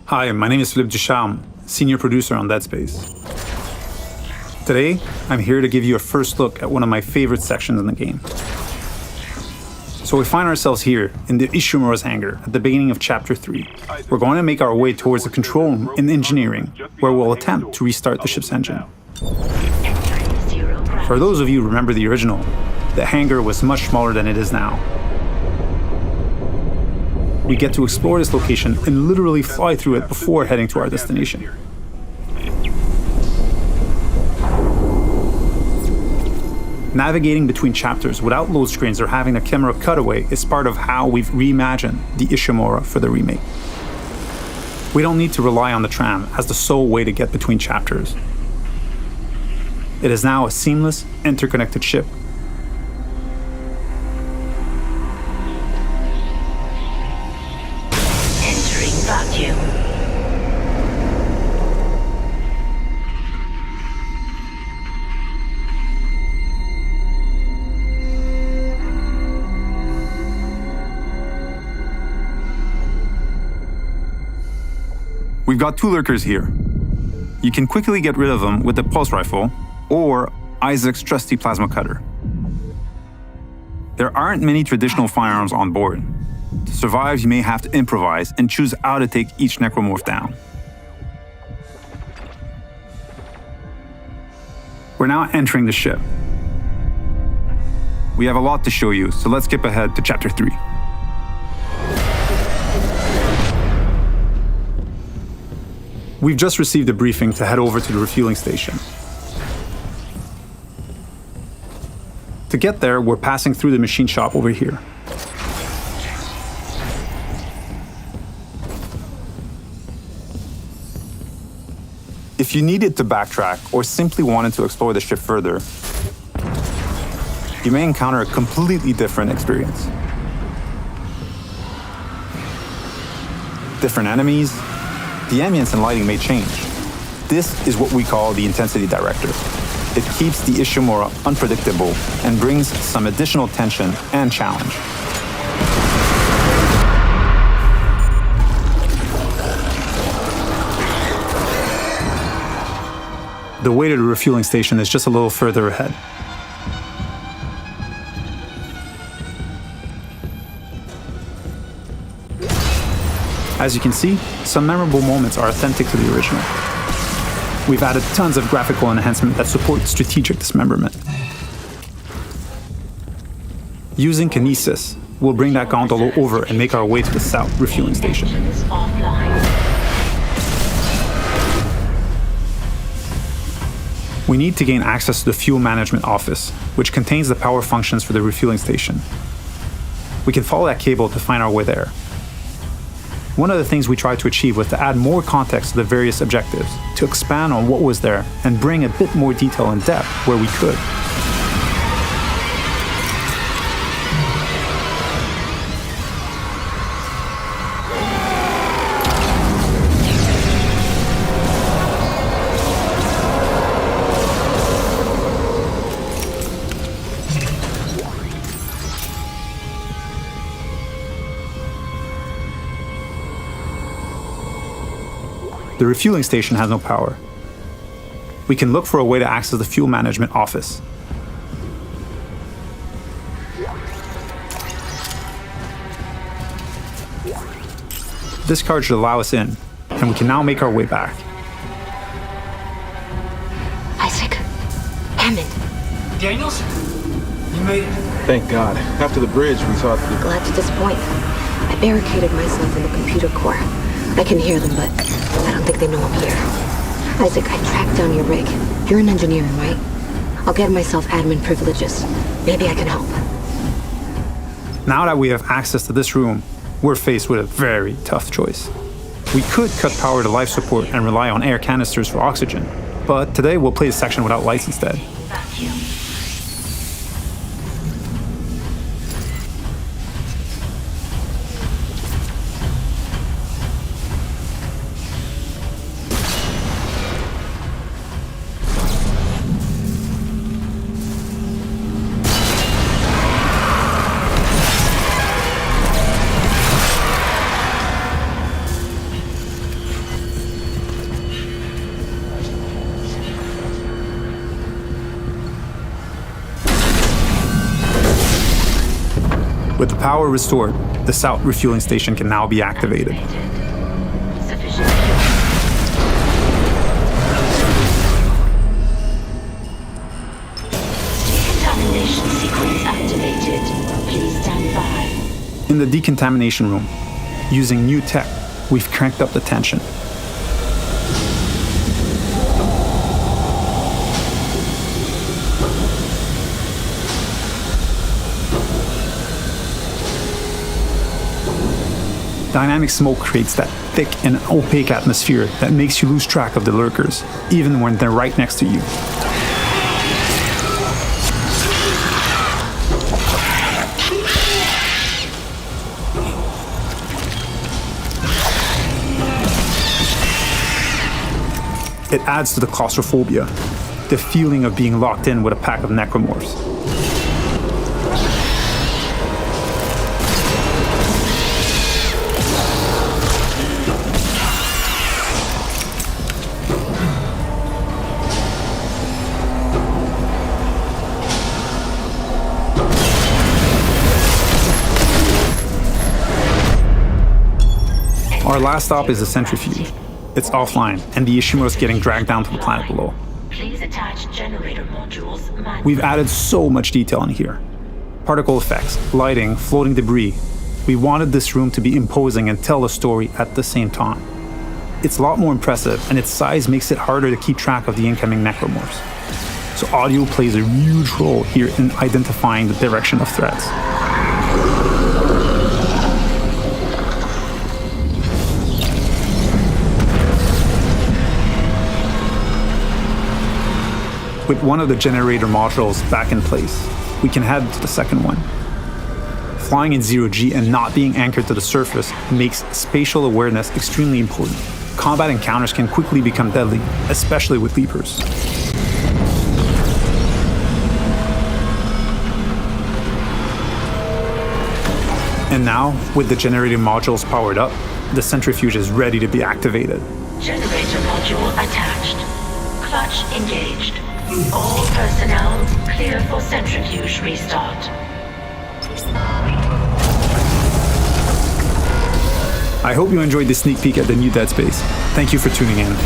Hi, my name is Philippe Ducharme, senior producer on Dead Space. Today, I'm here to give you a first look at one of my favorite sections in the game. So we find ourselves here in the Ishimura's hangar at the beginning of Chapter 3. We're going to make our way towards the control room in engineering, where we'll attempt to restart the ship's engine. For those of you who remember the original, the hangar was much smaller than it is now. We get to explore this location and literally fly through it before heading to our destination. Navigating between chapters without load screens or having a camera cutaway is part of how we've reimagined the Ishimura for the remake. We don't need to rely on the tram as the sole way to get between chapters. It is now a seamless, interconnected ship. We've got two lurkers here. You can quickly get rid of them with the pulse rifle or Isaac's trusty plasma cutter. There aren't many traditional firearms on board. To survive, you may have to improvise and choose how to take each necromorph down. We're now entering the ship. We have a lot to show you, so let's skip ahead to Chapter 3. We've just received a briefing to head over to the refueling station. To get there, we're passing through the machine shop over here. If you needed to backtrack or simply wanted to explore the ship further, you may encounter a completely different experience. Different enemies, the ambience and lighting may change. This is what we call the intensity director. It keeps the Ishimura unpredictable and brings some additional tension and challenge. The way to the refueling station is just a little further ahead. As you can see, some memorable moments are authentic to the original. We've added tons of graphical enhancement that support strategic dismemberment. Using kinesis, we'll bring that gondola over and make our way to the south refueling station. We need to gain access to the fuel management office, which contains the power functions for the refueling station. We can follow that cable to find our way there. One of the things we tried to achieve was to add more context to the various objectives, to expand on what was there and bring a bit more detail and depth where we could. The refueling station has no power. We can look for a way to access the fuel management office. This card should allow us in, and we can now make our way back. Isaac, Hammond. Daniels? You made it. Thank God. After the bridge, we thought... Glad to disappoint. I barricaded myself in the computer core. I can hear them, but I don't think they know I'm here. Isaac, I tracked down your rig. You're in engineering, right? I'll get myself admin privileges. Maybe I can help. Now that we have access to this room, we're faced with a very tough choice. We could cut power to life support and rely on air canisters for oxygen, but today we'll play a section without lights instead. With the power restored, the south refueling station can now be activated. Decontamination sequence activated. Please stand by. In the decontamination room, using new tech, we've cranked up the tension. Dynamic smoke creates that thick and opaque atmosphere that makes you lose track of the lurkers, even when they're right next to you. It adds to the claustrophobia, the feeling of being locked in with a pack of necromorphs. Our last stop is the centrifuge. It's offline, and the Ishimura is getting dragged down to the planet below. Please attach generator modules manually. We've added so much detail in here. Particle effects, lighting, floating debris. We wanted this room to be imposing and tell a story at the same time. It's a lot more impressive, and its size makes it harder to keep track of the incoming necromorphs. So audio plays a huge role here in identifying the direction of threats. With one of the generator modules back in place, we can head to the second one. Flying in zero-G and not being anchored to the surface makes spatial awareness extremely important. Combat encounters can quickly become deadly, especially with leapers. And now, with the generator modules powered up, the centrifuge is ready to be activated. Generator module attached. Clutch engaged. All personnel clear for centrifuge restart. I hope you enjoyed this sneak peek at the new Dead Space. Thank you for tuning in.